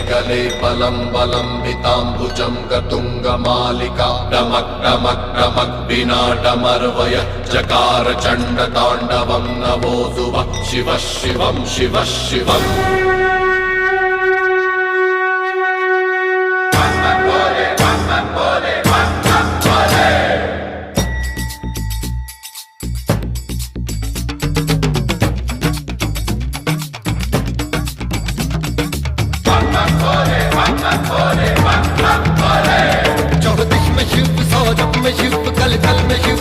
गले बलं बलम्बिताम्बुजं गतुङ्गमालिका डमक् डमक् डमक् विनाडमर्वय चकार चण्डताण्डवं नभोऽसुवः शिवः शिवं शिवः शिवम् चौदिश में शिव, सौरभ में शिव, कल कल में शिव,